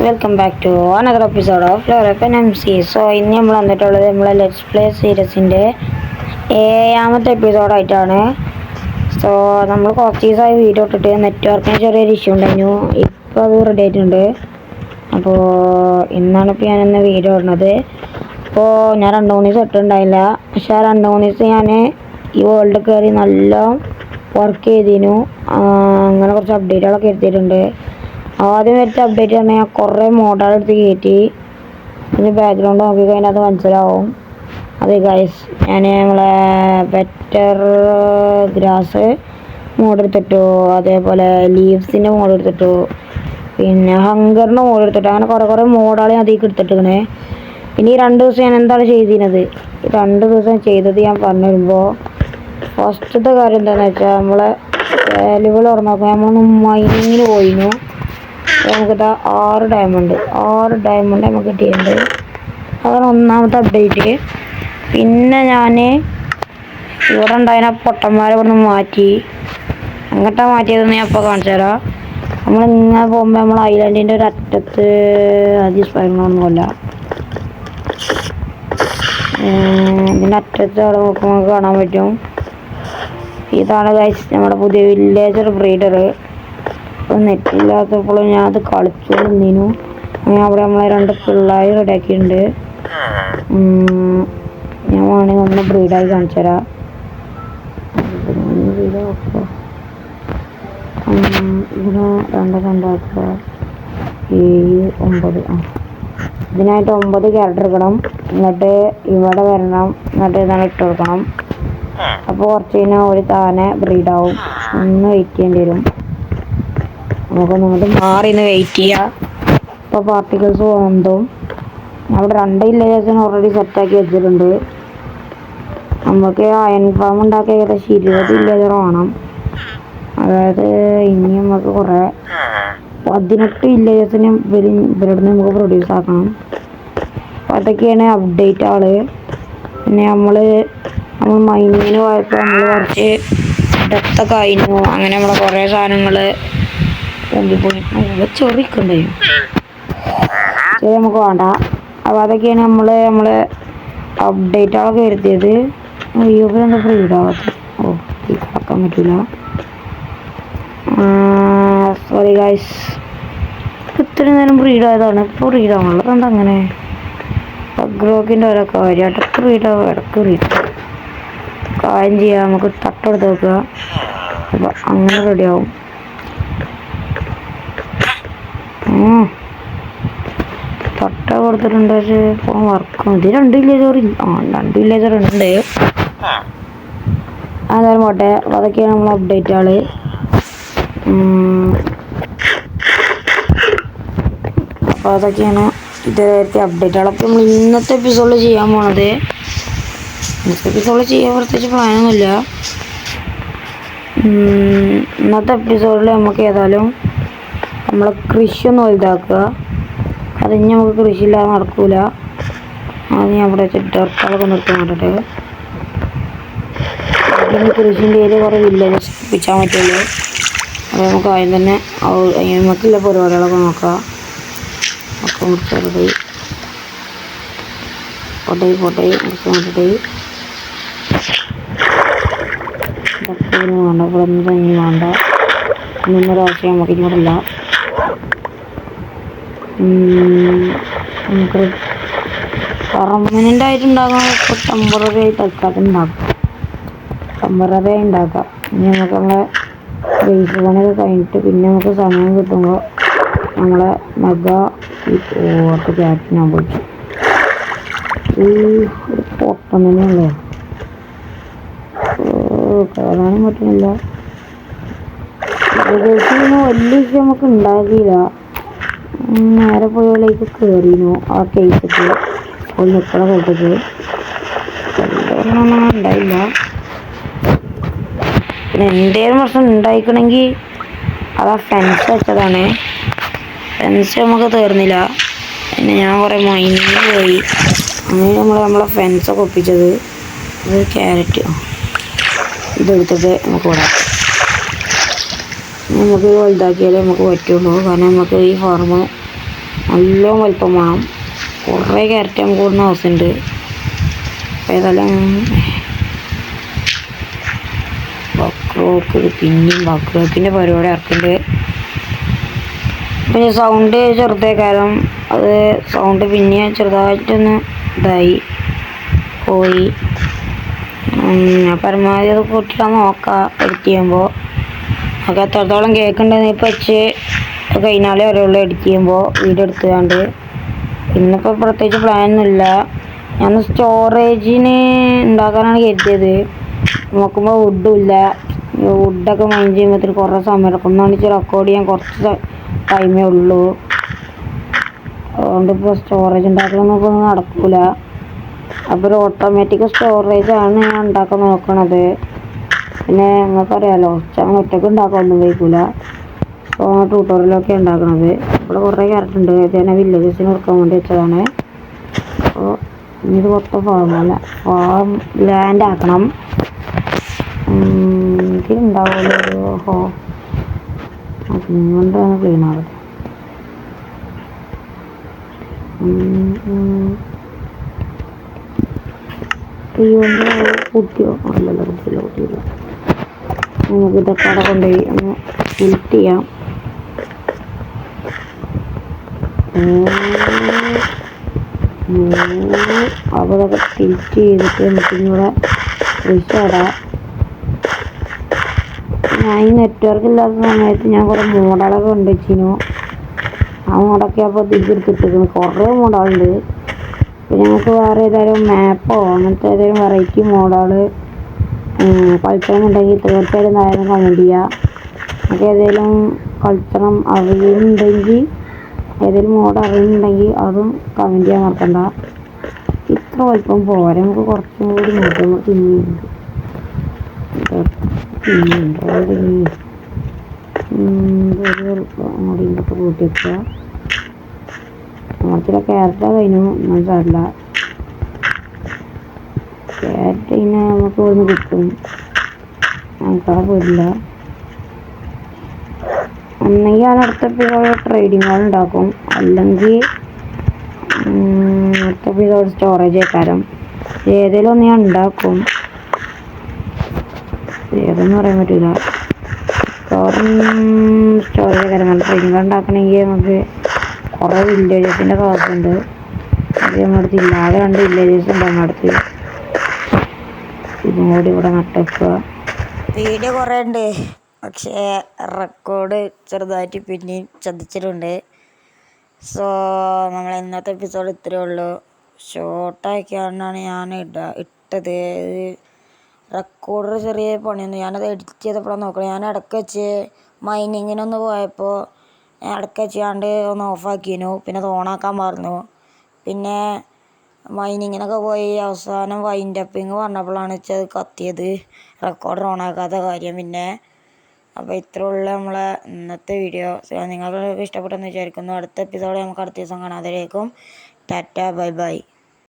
Welcome back to another episode of Lorappan M C. So ഇന്ന് നമ്മൾ വന്നിട്ടുള്ളത് നമ്മളെ ലെറ്റ്സ് പ്ലേ സീരീസിൻ്റെ 7ാമത്തെ എപ്പിസോഡായിട്ടാണ്. സോ നമ്മൾ കുറച്ച് ദിവസമായി വീഡിയോ ഇട്ടിട്ട് നെറ്റ്വർക്കിന് ചെറിയൊരു ഇഷ്യൂ ഉണ്ടായിരുന്നു. ഇപ്പോൾ അത് റെഡി ആയിട്ടുണ്ട്. അപ്പോൾ ഇന്നാണ് ഇപ്പോൾ ഞാനിന്ന് വീഡിയോ ഇടുന്നത്. അപ്പോൾ ഞാൻ 2-3 ദിവസം ഇട്ടുണ്ടായില്ല. പക്ഷേ ആ 2-3 ദിവസം ഞാൻ ഈ വേൾഡ് കയറി നല്ല വർക്ക് ചെയ്തിരുന്നു. അങ്ങനെ കുറച്ച് അപ്ഡേറ്റുകളൊക്കെ എടുത്തിട്ടുണ്ട്. ആദ്യം വരുത്ത അപ്ഡേറ്റ് പറഞ്ഞാൽ ഞാൻ കുറേ മോഡലെടുത്ത് കയറ്റി. ഇതിന് ബാക്ക്ഗ്രൗണ്ട് നോക്കി കഴിഞ്ഞാൽ അത് മനസ്സിലാവും. അത് ഗൈസ് ഞാൻ നമ്മളെ ബെറ്റർ ഗ്രാസ് മോഡെടുത്തിട്ടു, അതേപോലെ ലീവ്സിൻ്റെ മോഡെടുത്തിട്ടു, പിന്നെ ഹങ്കറിൻ്റെ മോഡെടുത്തിട്ടു. അങ്ങനെ കുറേ മോഡുകൾ ഞാൻ അതിലേക്ക് എടുത്തിട്ടിരിക്കണേ. ഇനി 2 ദിവസം ഞാൻ എന്താണ് ചെയ്തിരുന്നത്, 2 ദിവസം ചെയ്തത് ഞാൻ പറഞ്ഞു വരുമ്പോൾ ഫസ്റ്റത്തെ കാര്യം എന്താണെന്ന് വെച്ചാൽ നമ്മളെ വാല്യുബിൾ തുറന്നോക്കാം. നമ്മളൊന്ന് മൈനിങ്ങിന് പോയിരുന്നു. നമുക്കിതാ 6 ഡയമണ്ട് നമുക്ക് കിട്ടിയിട്ടുണ്ട്. അതാണ് 1ാമത്തെ അപ്ഡേറ്റ്. പിന്നെ ഞാൻ ഇവിടെ ഉണ്ടായിരുന്ന പൊട്ടന്മാരെ ഇവിടെ നിന്ന് മാറ്റി. എങ്ങോട്ടാണ് മാറ്റിയതെന്ന് ഞാൻ ഇപ്പോൾ കാണിച്ചു തരാം. നമ്മളിങ്ങനെ പോകുമ്പോൾ നമ്മൾ ഐലൻഡിൻ്റെ ഒരു അറ്റത്ത് അതിസ്പയങ്ങളൊന്നുമല്ല, ഇതിൻ്റെ അറ്റത്ത് അവിടെ നോക്കുമ്പോൾ നമുക്ക് കാണാൻ പറ്റും. ഇതാണ് ഗൈസ് നമ്മുടെ പുതിയ വില്ലേജർ ബ്രീഡർ. അപ്പോൾ നെറ്റില്ലാത്തപ്പോൾ ഞാൻ അത് കളിച്ചുകൊണ്ടിരുന്നു. അങ്ങനെ അവിടെ നമ്മളെ 2 പിള്ളേർ റെഡിയാക്കിയിട്ടുണ്ട്. ഞാൻ വേണമെങ്കിൽ ഒന്ന് ബ്രീഡായി കാണിച്ചു തരാം. ഇവിടെ 2 2 7 9 ഇതിനായിട്ട് 9 ക്യാരക്ടർ എടുക്കണം. എന്നിട്ട് ഇവിടെ വരണം. എന്നിട്ട് ഇതാണ് ഇട്ട് കൊടുക്കണം. അപ്പോൾ കുറച്ച് കഴിഞ്ഞാൽ ഒരു താനെ ബ്രീഡാവും. ഒന്ന് വെയിറ്റ് ചെയ്യേണ്ടി വരും. നമുക്കൊന്ന് മാറി നിന്ന് വെയിറ്റ് ചെയ്യുക. ഇപ്പോൾ പാർട്ടിക്കിൾസ് പോകുന്നതും അവിടെ 2 വില്ലേജസിന് ഓൾറെഡി സെറ്റാക്കി വെച്ചിട്ടുണ്ട്. നമുക്ക് അയൺ ഫാം ഉണ്ടാക്കി ഏകദേശം 20 വില്ലേജർ വേണം. അതായത് ഇനി നമുക്ക് കുറേ 18 വില്ലേജസിന് ഇവരുടെ നമുക്ക് പ്രൊഡ്യൂസ് ആക്കണം. അപ്പോൾ അതൊക്കെയാണ് അപ്ഡേറ്റ് ആള്. പിന്നെ നമ്മൾ മൈനിങ്ങിന് പോയപ്പോൾ നമ്മൾ കുറച്ച് ഡെത്തൊക്കെ ആയിരുന്നു. അങ്ങനെ നമ്മളെ കുറേ സാധനങ്ങൾ പോയി ചൊറിക്കുണ്ടായി. ശരി, നമുക്ക് വേണ്ട. അപ്പോൾ അതൊക്കെയാണ് നമ്മൾ അപ്ഡേറ്റുകളൊക്കെ വരുത്തിയത്. യൂബിലെന്താ ഫ്രീഡാവാത്ത? കിടക്കാൻ പറ്റില്ല. സോറി ഗൈസ്, ഇത്രയും നേരം ബ്രീഡായതാണ്. ഇപ്പോൾ ബ്രീഡാണുള്ളത്. എന്താ അങ്ങനെ ഗ്രോക്കിൻ്റെ ഓരോ കാര്യം ഇടയ്ക്ക് ബ്രീഡാവും. കാര്യം ചെയ്യാം, നമുക്ക് തട്ടെടുത്ത് വെക്കുക. അപ്പോൾ അങ്ങനെ റെഡിയാവും. തട്ട കൊടുത്തിട്ടുണ്ട്. പക്ഷേ ഇപ്പോൾ വർക്ക് ഇത് 2 വില്ലേജർ 2 വില്ലേജർ ഉണ്ട്. അതായത് പോട്ടെ. അപ്പോൾ അതൊക്കെയാണ് നമ്മൾ അപ്ഡേറ്റ് ആള്. അപ്പോൾ അതൊക്കെയാണ് ഇതുവരത്തെ അപ്ഡേറ്റുകളൊക്കെ നമ്മൾ ഇന്നത്തെ എപ്പിസോഡിൽ ചെയ്യാൻ പോണത്. ഇന്നത്തെ എപ്പിസോഡിൽ ചെയ്യാൻ പ്രത്യേകിച്ച് പ്ലാനൊന്നുമില്ല. ഇന്നത്തെ എപ്പിസോഡിൽ നമുക്ക് ഏതായാലും നമ്മളെ കൃഷി ഒന്ന് വലുതാക്കുക. അതിന് നമുക്ക് കൃഷിയില്ലാതെ നടക്കൂല. അത് ഞാൻ അവിടെ വെച്ചിട്ട് ഡർക്കാളൊക്കെ നിർത്തി മാറ്റട്ടെ. അതിന് കൃഷിൻ്റെ ഏരിയ കുറേ വില്ലേജസ് ഒപ്പിച്ചാൻ പറ്റുള്ളൂ. അപ്പോൾ നമുക്ക് ആദ്യം തന്നെ നമുക്കുള്ള പരിപാടികളൊക്കെ നോക്കാം. ഒക്കെ മുറിച്ചോട്ടെ പൊട്ടേ മുറിച്ച് മാറ്റട്ടെ. ഇതൊക്കെ വേണ്ട, ഇവിടെ ഒന്നും തന്നെ വേണ്ട. ഒരാവശ്യം നമുക്ക് ഇങ്ങോട്ടില്ല. നമുക്ക് പെർമനൻ്റ് ആയിട്ടുണ്ടാകാം. ഇപ്പോൾ ടെമ്പററി ആയി തൽക്കാലം ഉണ്ടാക്കാം. ഇനി നമുക്ക് നമ്മളെ ബേസ് പണിയൊക്കെ കഴിഞ്ഞിട്ട് പിന്നെ നമുക്ക് സമയം കിട്ടുമ്പോൾ നമ്മളെ മെഗാ ഓർത്ത് ക്യാറ്റിനാൻ പോയിട്ട് പൊട്ടം തന്നെയല്ലേ, കയറാനും പറ്റുന്നില്ല. വലിയ ഇഷ്യൂ നമുക്ക് ഉണ്ടാകില്ല. നേരെ പോയതിലേക്ക് കയറിയിരുന്നു ആ കേസിട്ട് ഒരു നിൽക്കണ സ്ഥലത്തേക്ക്. ഒന്നും ഉണ്ടായില്ല. പിന്നെ എന്തെങ്കിലും പ്രശ്നം ഉണ്ടായിക്കണമെങ്കിൽ അത് ആ ഫെൻസ് വെച്ചതാണ്. ഫെൻസ് നമുക്ക് തീർന്നില്ല. പിന്നെ ഞാൻ കുറേ മൈനിങ്ങിന് പോയി. അങ്ങനെ നമ്മളെ ഫെൻസൊക്കെ ഒപ്പിച്ചത്. ഇത് ക്യാരറ്റ് ഇതെടുത്തിട്ട് നമുക്ക് വിടാം. നമുക്ക് വലുതാക്കിയാലേ നമുക്ക് പറ്റുള്ളൂ. കാരണം നമുക്ക് ഈ ഫാർമ് നല്ല വലിപ്പം വേണം. കുറേ ക്യാരറ്റ് നമുക്ക് കൂടുന്ന ആവശ്യമുണ്ട്. ഏതായാലും ബക്രോക്ക് പിന്നെയും ബക്രോക്കിൻ്റെ പരിപാടി ഇറക്കുന്നുണ്ട്. പിന്നെ സൗണ്ട് ചെറുതേക്കാരം അത് സൗണ്ട് പിന്നെ ചെറുതായിട്ടൊന്ന് ഇതായി പോയി. പരമാവധി അത് കൂട്ടിയിട്ടാൽ നോക്കാം എഡിറ്റ് ചെയ്യുമ്പോൾ. ഒക്കെ എത്രത്തോളം കേൾക്കുന്നുണ്ടെന്ന് ഇപ്പം വെച്ച് കഴിഞ്ഞാലേ അറിയുള്ളൂ എഡിറ്റ് ചെയ്യുമ്പോൾ വീഡിയോ എടുത്തുകൊണ്ട്. ഇന്നിപ്പോൾ പ്രത്യേകിച്ച് പ്ലാനൊന്നുമില്ല. ഞാൻ സ്റ്റോറേജിന് ഉണ്ടാക്കാനാണ് കരുതിയത്. നോക്കുമ്പോൾ വുഡുമില്ല. വുഡൊക്കെ മൈൻഡ് ചെയ്യുമ്പോഴത്തേന് കുറേ സമയം എടുക്കും. ഒന്നാണ് വെച്ചാൽ റെക്കോർഡ് ചെയ്യാൻ കുറച്ച് ടൈമേ ഉള്ളൂ. അതുകൊണ്ടിപ്പോൾ സ്റ്റോറേജ് ഉണ്ടാക്കലൊന്നും നടക്കില്ല. അപ്പോൾ ഒരു ഓട്ടോമാറ്റിക് സ്റ്റോറേജാണ് ഞാൻ ഉണ്ടാക്കാൻ നോക്കണത്. പിന്നെ നിങ്ങൾക്കറിയാമല്ലോ, ഒറ്റയ്ക്ക് ഉണ്ടാക്കാനൊന്നും കഴിക്കില്ല. അപ്പോൾ ട്യൂട്ടോറിയലൊക്കെ ഉണ്ടാക്കണത്. ഇവിടെ കുറേ ക്യാരറ്റ് ഉണ്ട്. ഞാൻ വില്ലേജസിന് കൊടുക്കാൻ വേണ്ടി വെച്ചതാണ്. അപ്പോൾ ഇനി ഇത് മൊത്തം ഫാം ലാൻഡ് ആക്കണം. ഇതിലുണ്ടാവുമല്ലോ അതുകൊണ്ടാണ് ക്ലീൻ ആവുന്നത്. കുട്ടിയോ അല്ലല്ലോ, കുട്ടിയില്ല. നമുക്ക് ഇതൊക്കെ അവിടെ കൊണ്ടുപോയി ഒന്ന് ഫിൽറ്റ് ചെയ്യാം. അപ്പോൾ അതൊക്കെ ഫിൽറ്റ് ചെയ്തിട്ട് നമുക്കിവിടെ വിളിച്ചിടാം. ഞാൻ ഈ നെറ്റ്വർക്ക് ഇല്ലാത്ത സമയത്ത് ഞാൻ കുറേ മോഡലൊക്കെ കൊണ്ടുവച്ചിരുന്നു. ആ മോഡൊക്കെ അപ്പോൾ തിരിച്ചെടുത്തിട്ടിരിക്കുന്നു. കുറേ മോഡലുണ്ട്. പിന്നെ നമുക്ക് വേറെ ഏതായാലും മാപ്പോ അങ്ങനത്തെ ഏതെങ്കിലും വെറൈറ്റി മോഡൽ കളിക്കണമെന്നുണ്ടെങ്കിൽ തീർച്ചയായിട്ടും താഴെ കമൻറ്റ് ചെയ്യുക. നമുക്ക് ഏതെങ്കിലും കളിക്കണം അറിയുന്നുണ്ടെങ്കിൽ, ഏതെങ്കിലും മോഡ് അറിയുന്നുണ്ടെങ്കിൽ അതും കമൻറ്റ് ചെയ്യാൻ മറക്കണ്ട. ഇത്ര വലിപ്പം പോരാ, നമുക്ക് കുറച്ചും കൂടി നോക്കാം. പിന്നെയുണ്ട് അങ്ങോട്ട് ഇങ്ങോട്ട് കൂട്ടി വെക്കുക. അങ്ങനത്തെ ക്യാരറ്റാ കഴിഞ്ഞു. ഒന്നും സാരില്ല, ക്യാരറ്റ് ഇങ്ങനെ നമുക്ക് ഒന്ന് കിട്ടും. നമുക്കവിടെ പോയില്ല. ഒന്നെങ്കിൽ ഞാൻ അടുത്ത ട്രേഡിങ് ഹാൾ ഉണ്ടാക്കും, അല്ലെങ്കിൽ അടുത്ത എപ്പിസോഡ് സ്റ്റോറേജ് ആക്കാരം. ഏതെങ്കിലും ഒന്ന് ഞാൻ ഉണ്ടാക്കും. ഏതെന്ന് പറയാൻ പറ്റില്ല. സ്റ്റോറേജ് ആക്കാരം. നല്ല ട്രേഡിങ് ഹാൾ ഉണ്ടാക്കണമെങ്കിൽ നമുക്ക് കുറേ വില്ലേജസിൻ്റെ ക്ലാസ്സുണ്ട്. അത് നമ്മുടെ അടുത്ത് ഇല്ല. ആകെ 2 വില്ലേജസ് ഉണ്ട് നമ്മുടെ അടുത്ത്. ഇതും കൂടി ഇവിടെ നട്ടേക്കുക. വീഡിയോ കുറേ ഉണ്ട്, പക്ഷേ റെക്കോർഡ് ചെറുതായിട്ട് പിന്നെയും ചതിച്ചിട്ടുണ്ട്. സോ നമ്മൾ ഇന്നത്തെ എപ്പിസോഡ് ഇത്രയേ ഉള്ളൂ. ഷോർട്ടാക്കിയാണ് ഞാൻ ഇട്ടത്. റെക്കോർഡർ ചെറിയ പണിയൊന്നും, ഞാനത് എഡിറ്റ് ചെയ്തപ്പോഴാണ് നോക്കണം. ഞാൻ ഇടയ്ക്ക് വെച്ച് മൈനിങ്ങിനൊന്ന് പോയപ്പോൾ ഇടയ്ക്ക് വെച്ചാണ്ട് ഒന്ന് ഓഫാക്കിയിരുന്നു. പിന്നെ അത് ഓണാക്കാൻ പറഞ്ഞു. പിന്നെ മൈനിങ്ങിനൊക്കെ പോയി അവസാനം വൈൻഡപ്പിങ് പറഞ്ഞപ്പോഴാണ് വെച്ചത് കത്തിയത്, റെക്കോർഡർ ഓണാക്കാത്ത കാര്യം. പിന്നെ അപ്പോൾ ഇത്രയുള്ള നമ്മളെ ഇന്നത്തെ വീഡിയോ. നിങ്ങൾക്ക് ഇഷ്ടപ്പെട്ടെന്ന് വിചാരിക്കുന്നു. അടുത്ത എപ്പിസോഡ് നമുക്ക് അടുത്ത ദിവസം കാണാം. അതിലേക്കും ടാറ്റ, ബൈ ബൈ.